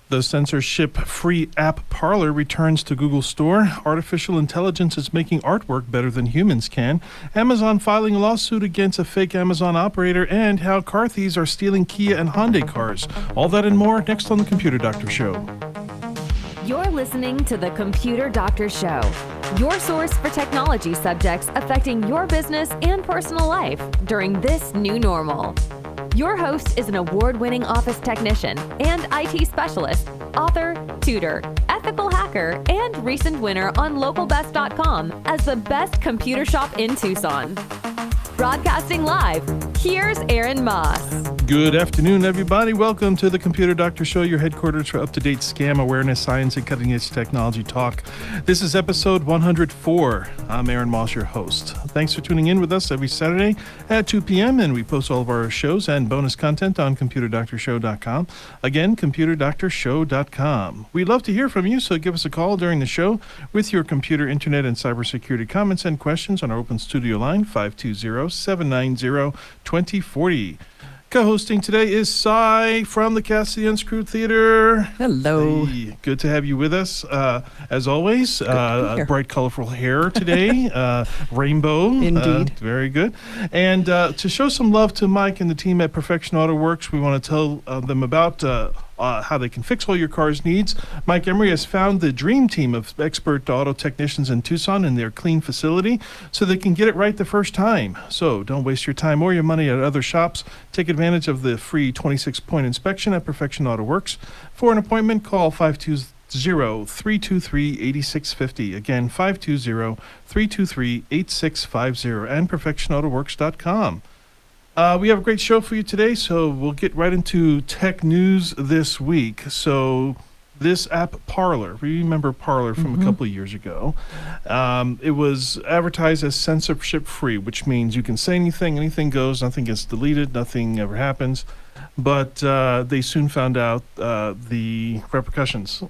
The censorship-free app Parler returns to Google Store. Artificial intelligence is making artwork better than humans can. Amazon filing a lawsuit against a fake Amazon operator, and how car thieves are stealing Kia and Hyundai cars. All that and more next on the Computer Doctor Show. You're listening to the Computer Doctor Show, your source for technology subjects affecting your business and personal life during this new normal. Your host is an award-winning office technician and IT specialist, author, tutor, ethical hacker, and recent winner on localbest.com as the best computer shop in Tucson. Broadcasting live, here's Aaron Moss. Good afternoon, everybody. Welcome to the Computer Doctor Show, your headquarters for up-to-date scam awareness, science, and cutting-edge technology talk. This is episode 104. I'm Aaron Moss, your host. Thanks for tuning in with us every Saturday at 2 p.m., and we post all of our shows and bonus content on ComputerDoctorShow.com. Again, ComputerDoctorShow.com. We'd love to hear from you, so give us a call during the show with your computer, internet, and cybersecurity comments and questions on our open studio line, 520-790-2040. Co-hosting today is Cy from the Cassidy Unscrewed Theater. Hello. Hey, good to have you with us. As always, bright, colorful hair today, rainbow. Indeed. Very good. And to show some love to Mike and the team at Perfection Auto Works, we want to tell them about how they can fix all your car's needs. Mike Emery has found the dream team of expert auto technicians in Tucson in their clean facility so they can get it right the first time. So don't waste your time or your money at other shops. Take advantage of the free 26-point inspection at Perfection Auto Works. For an appointment, call 520-323-8650. Again, 520-323-8650 and perfectionautoworks.com. We have a great show for you today, so we'll get right into tech news this week. So this app, Parler, we remember Parler from a couple of years ago. It was advertised as censorship-free, which means you can say anything goes, nothing gets deleted, nothing ever happens. But they soon found out the repercussions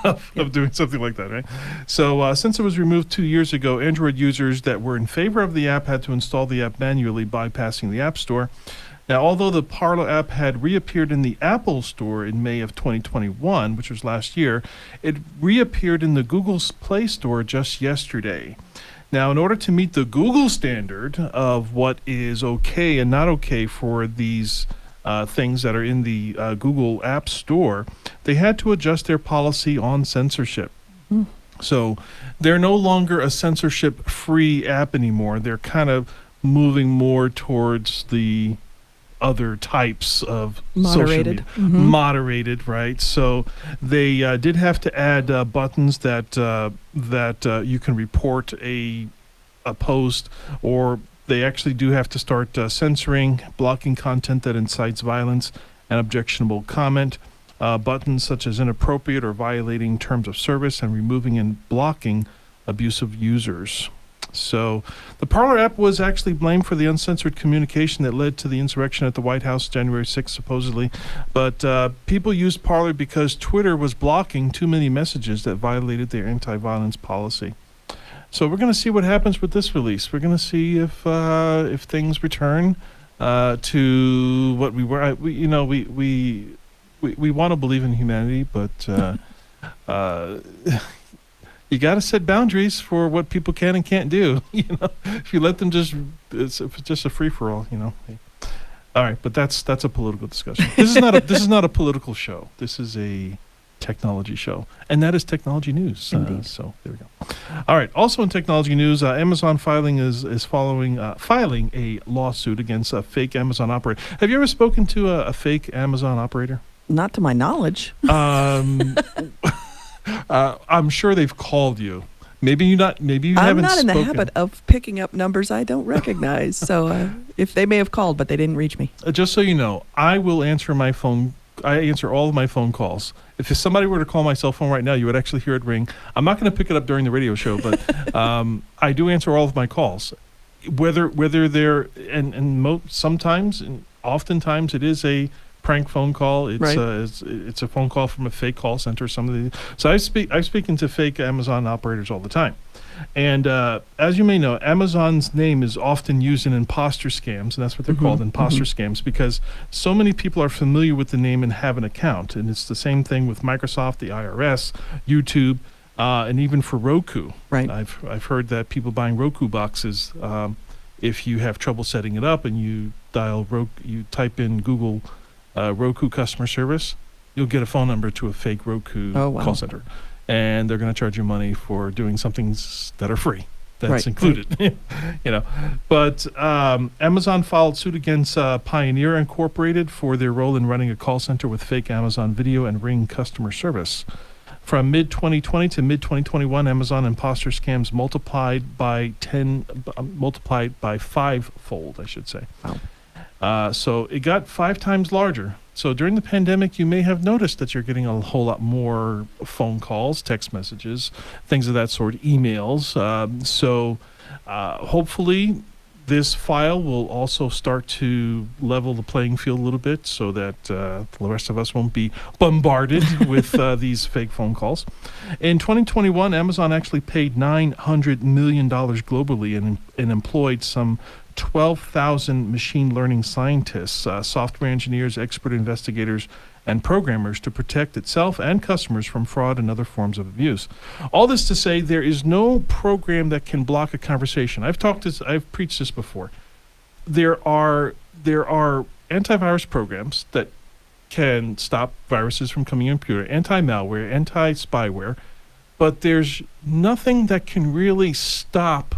of doing something like that, right? So since it was removed 2 years ago, Android users that were in favor of the app had to install the app manually, bypassing the App Store. Now, although the Parler app had reappeared in the Apple Store in May of 2021, which was last year, it reappeared in the Google's Play Store just yesterday. Now, in order to meet the Google standard of what is okay and not okay for these things that are in the Google App Store, they had to adjust their policy on censorship. So they're no longer a censorship-free app anymore. They're kind of moving more towards the other types of moderated. Social media. Moderated, right? So they did have to add buttons that you can report a post, or they actually do have to start censoring, blocking content that incites violence and objectionable comment, buttons such as inappropriate or violating terms of service, and removing and blocking abusive users. So the Parler app was actually blamed for the uncensored communication that led to the insurrection at the White House January 6th, supposedly. But people used Parler because Twitter was blocking too many messages that violated their anti-violence policy. So we're going to see what happens with this release. We're going to see if things return to what we were. We want to believe in humanity, but you got to set boundaries for what people can and can't do. If you let them it's just a free for all. All right, but that's a political discussion. This is not a political show. This is a technology show, and that is technology news. So there we go. All right. Also in technology news, Amazon filing a lawsuit against a fake Amazon operator. Have you ever spoken to a fake Amazon operator? Not to my knowledge. I'm sure they've called you. Maybe you haven't spoken. I'm not in the habit of picking up numbers I don't recognize. So if they may have called, but they didn't reach me. Just so you know, I will answer my phone. I answer all of my phone calls. If somebody were to call my cell phone right now, you would actually hear it ring. I'm not going to pick it up during the radio show, but I do answer all of my calls. Whether they're sometimes and oftentimes it is a prank phone call. It's Right. it's a phone call from a fake call center. So I'm speaking to fake Amazon operators all the time. And as you may know, Amazon's name is often used in imposter scams, and that's what they're called, imposter scams, because so many people are familiar with the name and have an account. And it's the same thing with Microsoft, the IRS, YouTube, and even for Roku. Right. I've heard that people buying Roku boxes, if you have trouble setting it up and you you type in Google Roku customer service, you'll get a phone number to a fake Roku Oh, wow. call center. And they're going to charge you money for doing something that are free. That's Right, included, But Amazon filed suit against Pioneer Incorporated for their role in running a call center with fake Amazon Video and Ring customer service. From mid-2020 to mid-2021, Amazon imposter scams multiplied by fivefold, I should say. Wow. So it got 5 times larger. So during the pandemic, you may have noticed that you're getting a whole lot more phone calls, text messages, things of that sort, emails. Hopefully this file will also start to level the playing field a little bit so that the rest of us won't be bombarded with these fake phone calls. In 2021, Amazon actually paid $900 million globally and employed some 12,000 machine learning scientists, software engineers, expert investigators, and programmers to protect itself and customers from fraud and other forms of abuse. All this to say, there is no program that can block a conversation. I've preached this before. There are antivirus programs that can stop viruses from coming in your computer, anti-malware, anti-spyware, but there's nothing that can really stop.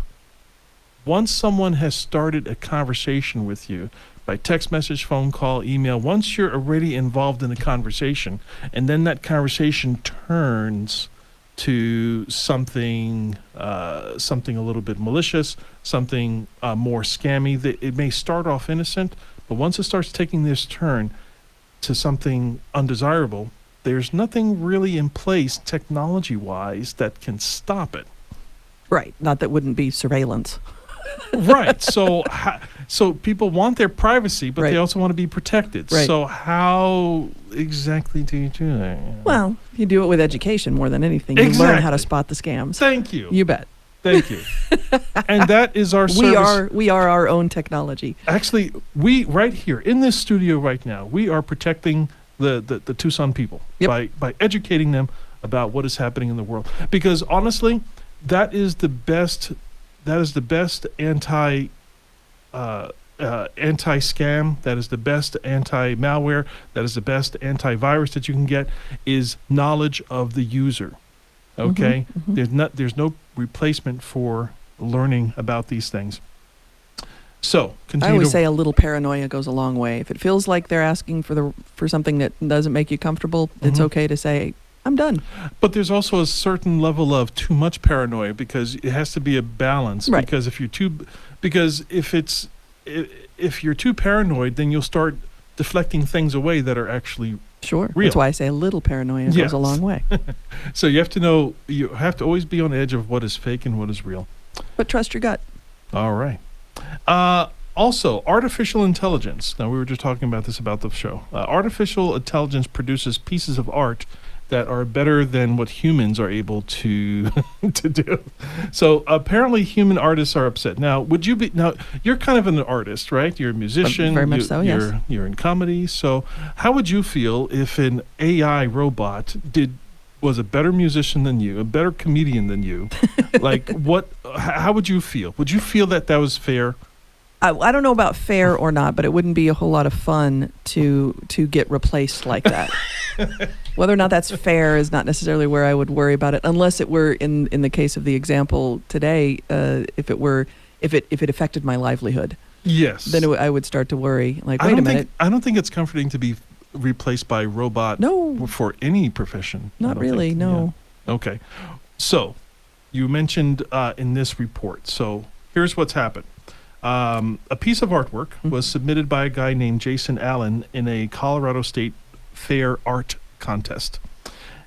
Once someone has started a conversation with you by text message, phone call, email, once you're already involved in the conversation, and then that conversation turns to something a little bit malicious, something more scammy, that it may start off innocent, but once it starts taking this turn to something undesirable, there's nothing really in place technology-wise that can stop it. Right. Not that wouldn't be surveillance. Right. So people want their privacy, but Right. they also want to be protected. Right. So how exactly do you do that? Well, you do it with education more than anything. You learn how to Exactly. spot the scams. Thank you. You bet. Thank you. And that is our service. We are our own technology. Actually, we right here in this studio right now, we are protecting the Tucson people Yep. by educating them about what is happening in the world. Because honestly, that is the best anti-scam. That is the best anti-malware. That is the best antivirus that you can get, is knowledge of the user. Okay? There's no replacement for learning about these things. So, I continue always to say a little paranoia goes a long way. If it feels like they're asking for something that doesn't make you comfortable, it's okay to say, I'm done. But there's also a certain level of too much paranoia, because it has to be a balance. Right. Because if you're too paranoid, then you'll start deflecting things away that are actually Sure. real. That's why I say a little paranoia Yes. goes a long way. So you have to know. You have to always be on the edge of what is fake and what is real. But trust your gut. All right. Also, artificial intelligence. Now, we were just talking about this about the show. Artificial intelligence produces pieces of art that are better than what humans are able to to do. So apparently human artists are upset. Now, you're kind of an artist, right? You're a musician. Very much so, yes. You're in comedy. So how would you feel if an AI robot was a better musician than you, a better comedian than you? How would you feel? Would you feel that was fair? I don't know about fair or not, but it wouldn't be a whole lot of fun to get replaced like that. Whether or not that's fair is not necessarily where I would worry about it, unless it were in the case of the example today. If it affected my livelihood, Yes. then I would start to worry. Like, wait a minute. I don't think it's comforting to be replaced by a robot. No. For any profession. I Not don't really. think. No. Yeah. Okay. So, you mentioned in this report. So here's what's happened. A piece of artwork was submitted by a guy named Jason Allen in a Colorado State Fair art contest.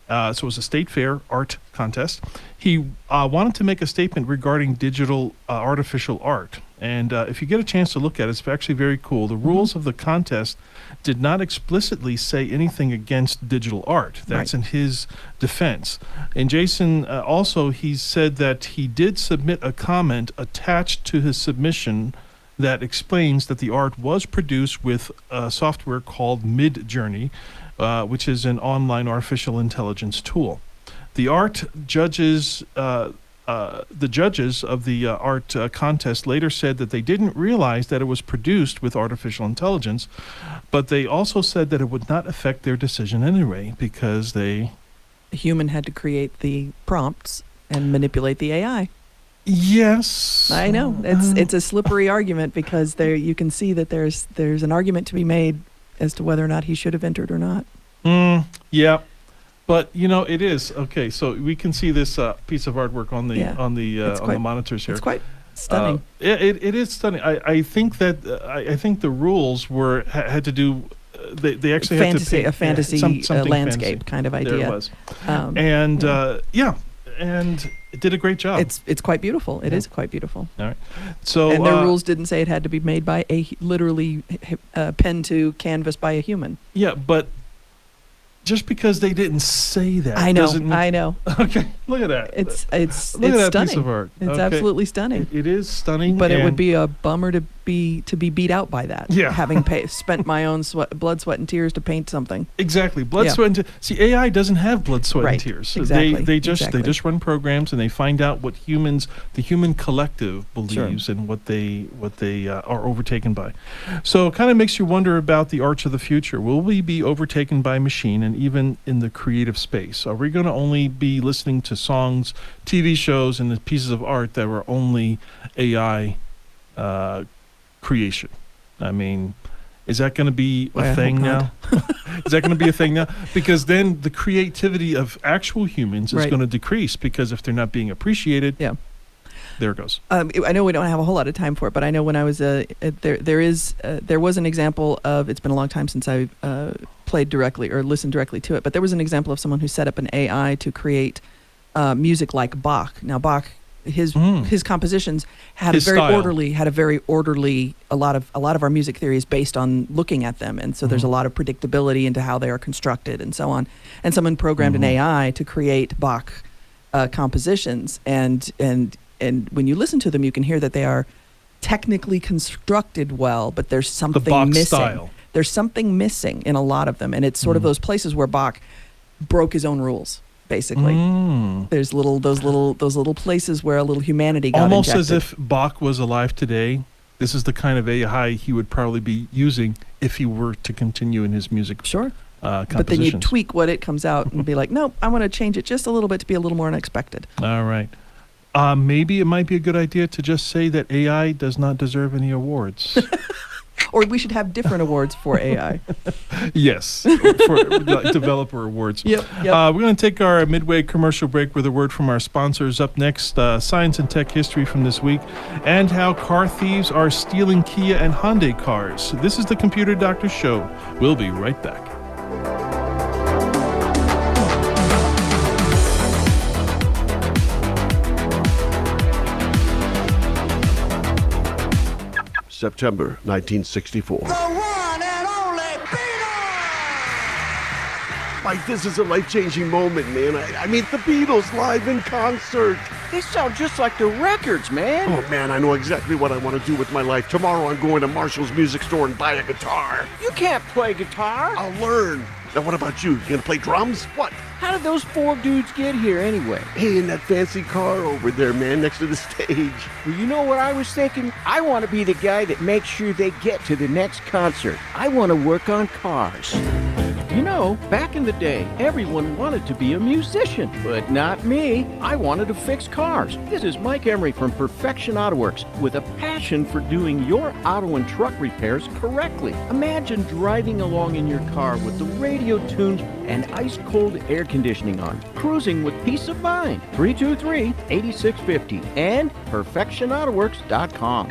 So it was a state fair art contest. He wanted to make a statement regarding digital artificial art. And if you get a chance to look at it, it's actually very cool. The rules of the contest did not explicitly say anything against digital art. That's in his defense. And Jason also, he said that he did submit a comment attached to his submission that explains that the art was produced with a software called Midjourney, which is an online artificial intelligence tool. The art judges... the judges of the art contest later said that they didn't realize that it was produced with artificial intelligence, but they also said that it would not affect their decision anyway because A human had to create the prompts and manipulate the AI. Yes. I know. It's a slippery argument because there you can see that there's an argument to be made as to whether or not he should have entered or not. Yeah. But it is okay. So we can see this piece of artwork on the monitors here. It's quite stunning. It is stunning. I think that I think the rules had to do. They actually had to paint a fantasy something landscape fantasy. kind of idea. There it was, and it did a great job. It's quite beautiful. It is quite beautiful. All right. So and their rules didn't say it had to be made by literally pen to canvas by a human. Yeah, but. Just because they didn't say that, I know. Okay, look at that. It's look at that stunning. piece of art. It's absolutely stunning. It is stunning, but it would be a bummer to be beat out by that. Yeah, having spent my own blood, sweat, and tears to paint something. Exactly, blood, sweat, and tears. See, AI doesn't have blood, sweat, and tears. Exactly. They just run programs and they find out what the human collective believes and what they are overtaken by. So it kind of makes you wonder about the arts of the future. Will we be overtaken by machine? And even in the creative space, are we going to only be listening to songs, TV shows, and the pieces of art that were only AI creation? I mean, is that going to be a thing now? Is that going to be a thing now? Because then the creativity of actual humans is going to decrease because if they're not being appreciated, there it goes. I know we don't have a whole lot of time for it, but I know when I was there was an example of, it's been a long time since I played directly or listened directly to it, but there was an example of someone who set up an AI to create music like Bach. Now Bach, his compositions had a very orderly. A lot of our music theory is based on looking at them, and so there's a lot of predictability into how they are constructed and so on. And someone programmed an AI to create Bach compositions, and when you listen to them, you can hear that they are technically constructed well, but there's something missing. Style. There's something missing in a lot of them, and it's sort of those places where Bach broke his own rules. Basically, there's those little places where a little humanity got almost injected. as if Bach was alive today. This is the kind of AI he would probably be using if he were to continue in his music. Sure. Compositions. But then you tweak what it comes out and be like, nope, I want to change it just a little bit to be a little more unexpected. All right. Maybe it might be a good idea to just say that AI does not deserve any awards. Or we should have different awards for AI. Yes, for developer awards. Yep. We're going to take our midway commercial break with a word from our sponsors. Up next, science and tech history from this week, and how car thieves are stealing Kia and Hyundai cars. This is the Computer Doctor Show. We'll be right back. September 1964. The one and only Beatles! Mike, this is a life-changing moment, man. I mean, the Beatles live in concert. They sound just like the records, man. Oh, man, I know exactly what I want to do with my life. Tomorrow I'm going to Marshall's music store and buy a guitar. You can't play guitar. I'll learn. Now, what about you? You gonna play drums? What? How did those four dudes get here anyway? Hey, in that fancy car over there, man, next to the stage. Well, you know what I was thinking? I want to be the guy that makes sure they get to the next concert. I want to work on cars. You know, back in the day, everyone wanted to be a musician, but not me. I wanted to fix cars. This is Mike Emery from Perfection Auto Works with a passion for doing your auto and truck repairs correctly. Imagine driving along in your car with the radio tuned and ice-cold air conditioning on, cruising with peace of mind. 323-8650 and perfectionautoworks.com.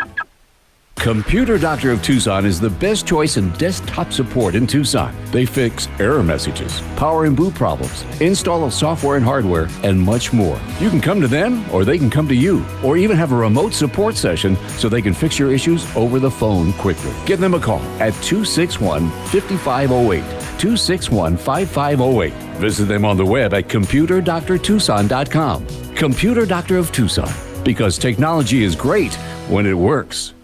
Computer Doctor of Tucson is the best choice in desktop support in Tucson. They fix error messages, power and boot problems, install of software and hardware, and much more. You can come to them, or they can come to you, or even have a remote support session so they can fix your issues over the phone quickly. Give them a call at 261-5508, 261-5508. Visit them on the web at computerdoctortucson.com. Computer Doctor of Tucson, because technology is great when it works.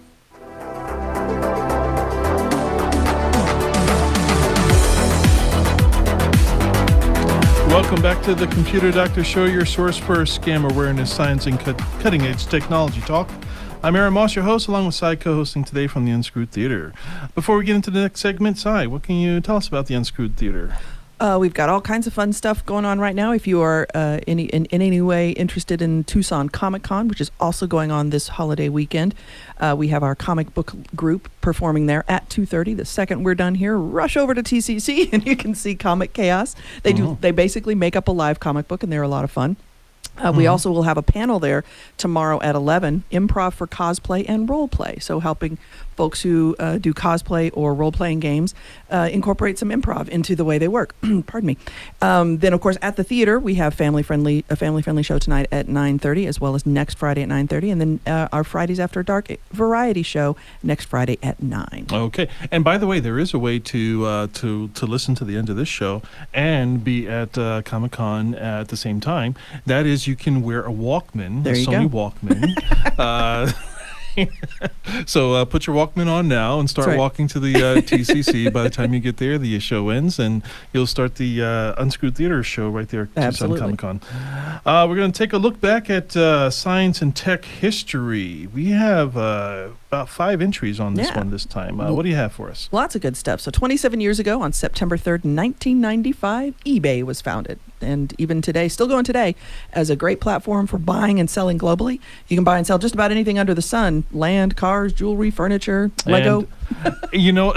Welcome back to the Computer Doctor Show, your source for scam awareness, science, and cutting-edge technology talk. I'm Aaron Moss, your host, along with Cy, co-hosting today from the Unscrewed Theater. Before we get into the next segment, Cy, what can you tell us about the Unscrewed Theater? We've got all kinds of fun stuff going on right now. If you are in any way interested in Tucson Comic Con, which is also going on this holiday weekend, we have our comic book group performing there at 2:30. The second we're done here, rush over to TCC and you can see Comic Chaos. They basically make up a live comic book, and they're a lot of fun. We also will have a panel there tomorrow at 11, improv for cosplay and role play. So helping folks who do cosplay or role-playing games incorporate some improv into the way they work. Pardon me. Then, of course, at the theater, we have a family-friendly show tonight at 9:30, as well as next Friday at 9:30, and then our Fridays After Dark variety show next Friday at 9. Okay. And by the way, there is a way to listen to the end of this show and be at Comic-Con at the same time. That is, you can wear a Walkman, there a you Sony go. Walkman. So put your Walkman on now and start That's right. walking to the TCC. By the time you get there, the show ends, and you'll start the Unscrewed Theater show right there at Tucson Absolutely. Comic Con. We're going to take a look back at science and tech history. We have about 5 entries on this one this time. What do you have for us? Lots of good stuff. So 27 years ago, on September 3rd, 1995, eBay was founded. And even today, still going today, as a great platform for buying and selling globally. You can buy and sell just about anything under the sun: land, cars, jewelry, furniture, Lego. And, you know,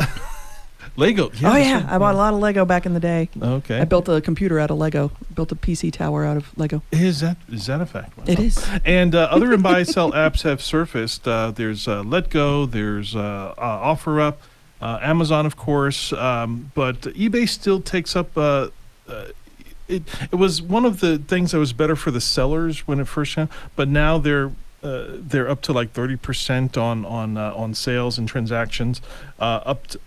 Lego. Yeah, Oh, yeah. sure. I bought a lot of Lego back in the day. Okay. I built a computer out of Lego, built a PC tower out of Lego. Is that a fact? Wow. It is. And other buy sell apps have surfaced. There's Letgo, there's OfferUp, Amazon, of course, but eBay still takes up. It was one of the things that was better for the sellers when it first came, but now they're up to like 30% on sales and transactions, up to,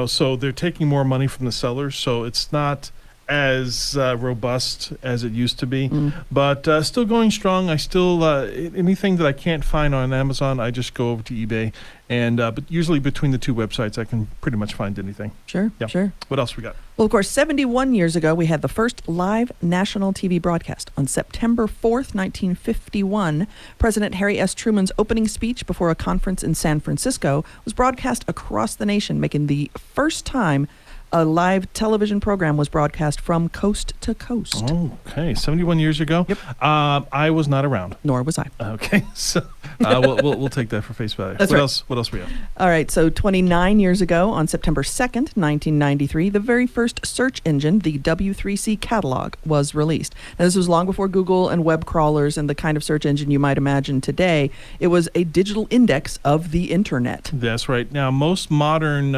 so they're taking more money from the sellers, so it's not as robust as it used to be, but still going strong. I still anything that I can't find on Amazon, I just go over to eBay, and but usually between the two websites, I can pretty much find anything. Sure, Yeah. sure. What else we got? Well, of course, 71 years ago, we had the first live national TV broadcast. On September 4th, 1951, President Harry S. Truman's opening speech before a conference in San Francisco was broadcast across the nation, making the first time a live television program was broadcast from coast to coast. Okay, 71 years ago. Yep. I was not around. Nor was I. Okay, so we'll take that for face value. That's what right. else? What else we have? All right, so 29 years ago, on September 2nd, 1993, the very first search engine, the W3C catalog, was released. Now, this was long before Google and web crawlers and the kind of search engine you might imagine today. It was a digital index of the internet. That's right. Now, most modern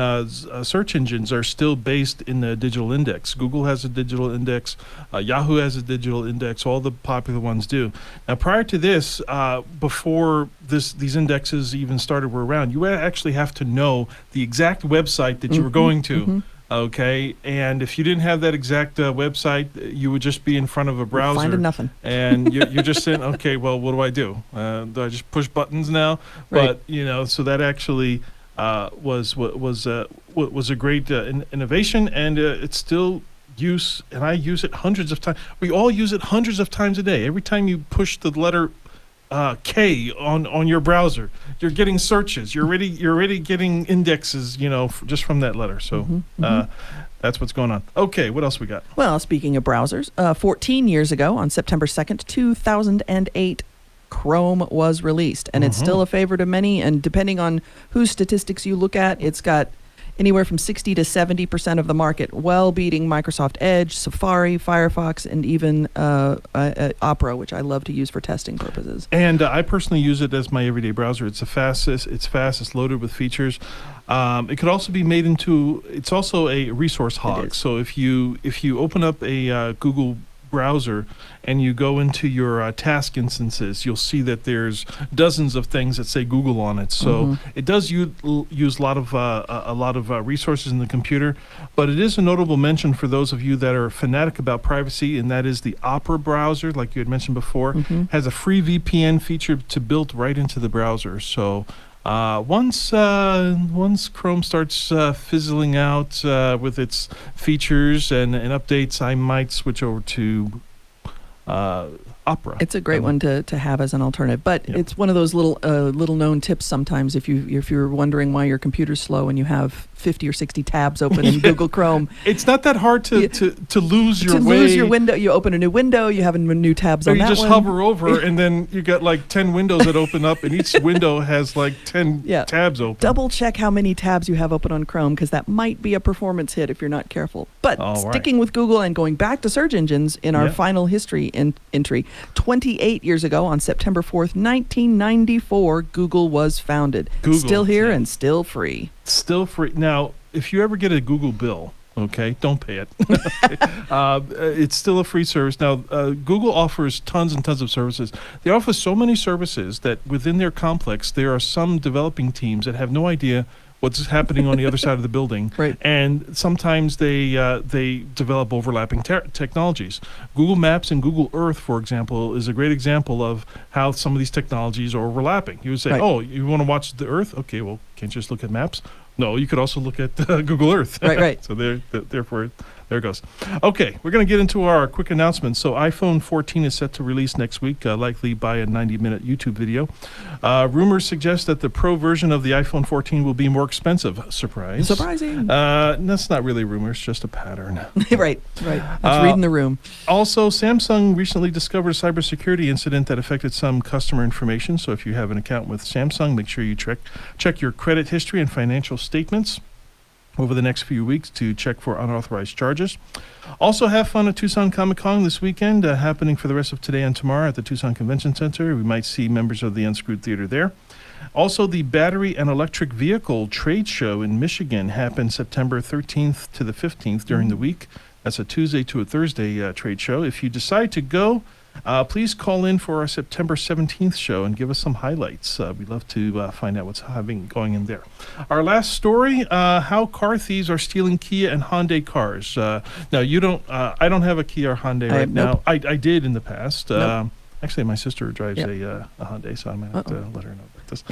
search engines are still based in the digital index. Google has a digital index. Yahoo has a digital index. All the popular ones do. Now, prior to this, before these indexes even started were around, you actually have to know the exact website that you were going to. Okay, and if you didn't have that exact website, you would just be in front of a browser. Finding nothing. And you're just saying, okay, well, what do? Do I just push buttons now? Right. But so that actually was a great innovation, and it's still use, and I use it hundreds of times. We all use it hundreds of times a day. Every time you push the letter K on your browser, you're getting searches. You're already getting indexes, just from that letter. So that's what's going on. Okay, what else we got? Well, speaking of browsers, 14 years ago, on September 2nd, 2008, Chrome was released, and it's still a favorite of many, and depending on whose statistics you look at, it's got anywhere from 60 to 70% of the market, well beating Microsoft Edge, Safari, Firefox, and even Opera, which I love to use for testing purposes. And I personally use it as my everyday browser. It's the fastest. It's fast. It's loaded with features. It could also be made into. It's also a resource hog. So if you open up a Google browser and you go into your task instances, you'll see that there's dozens of things that say Google on it. So it does use a lot of resources in the computer, but it is a notable mention for those of you that are fanatic about privacy, and that is the Opera browser, like you had mentioned before, has a free VPN feature to built right into the browser. So once Chrome starts fizzling out with its features and updates, I might switch over to Opera. It's a great one to have as an alternative, but it's one of those little known tips sometimes. If you're wondering why your computer's slow and you have 50 or 60 tabs open in Google Chrome, it's not that hard to lose your way. Lose your window. You open a new window, you have new tabs on that one. Or you just hover over, and then you got like 10 windows that open up, and each window has like 10 tabs open. Double check how many tabs you have open on Chrome, because that might be a performance hit if you're not careful. But sticking with Google and going back to search engines in our final history entry, 28 years ago on September 4th, 1994, Google was founded. Google, still here and still free. Still free. Now, if you ever get a Google bill, okay, don't pay it. It's still a free service. Now, Google offers tons and tons of services. They offer so many services that within their complex, there are some developing teams that have no idea what's happening on the other side of the building. Right. And sometimes they develop overlapping technologies. Google Maps and Google Earth, for example, is a great example of how some of these technologies are overlapping. You would say, oh, you want to watch the Earth? Okay, well, can't you just look at maps? No, you could also look at Google Earth. Right. So therefore, there it goes. Okay, we're going to get into our quick announcements. So iPhone 14 is set to release next week, likely by a 90-minute YouTube video. Rumors suggest that the Pro version of the iPhone 14 will be more expensive. Surprise. Surprising. That's not really rumors, just a pattern. Right. That's reading the room. Also, Samsung recently discovered a cybersecurity incident that affected some customer information. So if you have an account with Samsung, make sure you check your credit history and financial statements over the next few weeks to check for unauthorized charges. Also, have fun at Tucson Comic Con this weekend, happening for the rest of today and tomorrow at the Tucson Convention Center. We might see members of the Unscrewed Theater there. Also, the Battery and Electric Vehicle Trade Show in Michigan happens September 13th to the 15th during the week. That's a Tuesday to a Thursday trade show. If you decide to go, please call in for our September 17th show and give us some highlights. We'd love to find out what's going in there. Our last story, how car thieves are stealing Kia and Hyundai cars. Now, you don't. I don't have a Kia or Hyundai right now. I did in the past. Actually, my sister drives a Hyundai, so I'm going to have to let her know about this.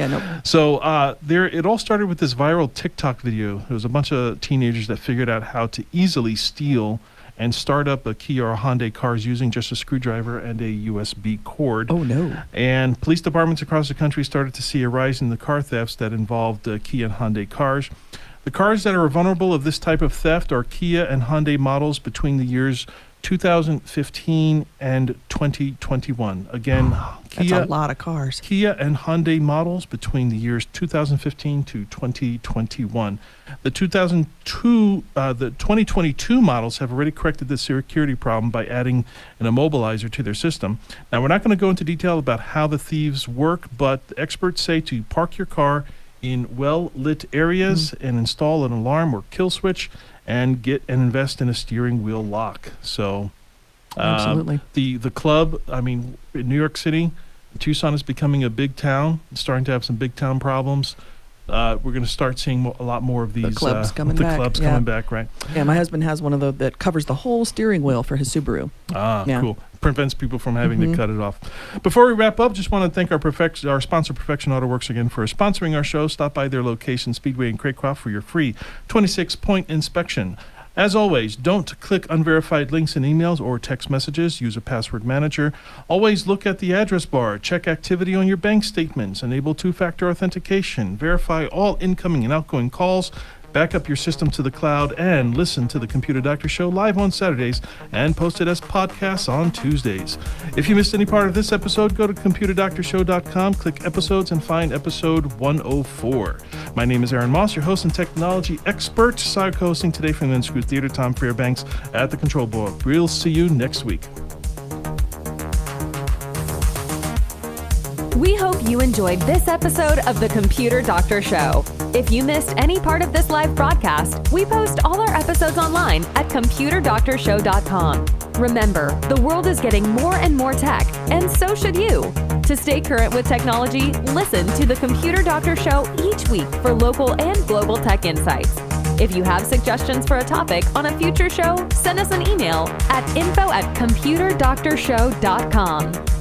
So it all started with this viral TikTok video. There was a bunch of teenagers that figured out how to easily steal and start up a Kia or Hyundai cars using just a screwdriver and a USB cord. Oh, no. And police departments across the country started to see a rise in the car thefts that involved Kia and Hyundai cars. The cars that are vulnerable of this type of theft are Kia and Hyundai models between the years 2015 and 2021. Again, that's a lot of cars. Kia and Hyundai models between the years 2015 to 2021. The 2022 models have already corrected the security problem by adding an immobilizer to their system. Now, we're not going to go into detail about how the thieves work, but experts say to park your car in well-lit areas and install an alarm or kill switch, and invest in a steering wheel lock. So, absolutely. The club. I mean, in New York City, Tucson is becoming a big town. It's starting to have some big town problems. We're going to start seeing a lot more of these. The clubs coming back. Clubs coming back, right? Yeah, my husband has one of those that covers the whole steering wheel for his Subaru. Cool. Prevents people from having to cut it off. Before we wrap up, just want to thank our sponsor, Perfection Auto Works, again for sponsoring our show. Stop by their location, Speedway in Craycroft, for your free 26-point inspection. As always, don't click unverified links in emails or text messages. Use a password manager. Always look at the address bar. Check activity on your bank statements. Enable two-factor authentication. Verify all incoming and outgoing calls. back up your system to the cloud, and listen to the Computer Doctor Show live on Saturdays and posted as podcasts on Tuesdays. If you missed any part of this episode, go to computerdoctorshow.com, click episodes, and find episode 104. My name is Aaron Moss, your host and technology expert, side co-hosting today from the Unscrewed Theater, Tom Fairbanks at the control board. We'll see you next week. We hope you enjoyed this episode of the Computer Doctor Show. If you missed any part of this live broadcast, we post all our episodes online at computerdoctorshow.com. Remember, the world is getting more and more tech, and so should you. To stay current with technology, listen to the Computer Doctor Show each week for local and global tech insights. If you have suggestions for a topic on a future show, send us an email at info@computerdoctorshow.com.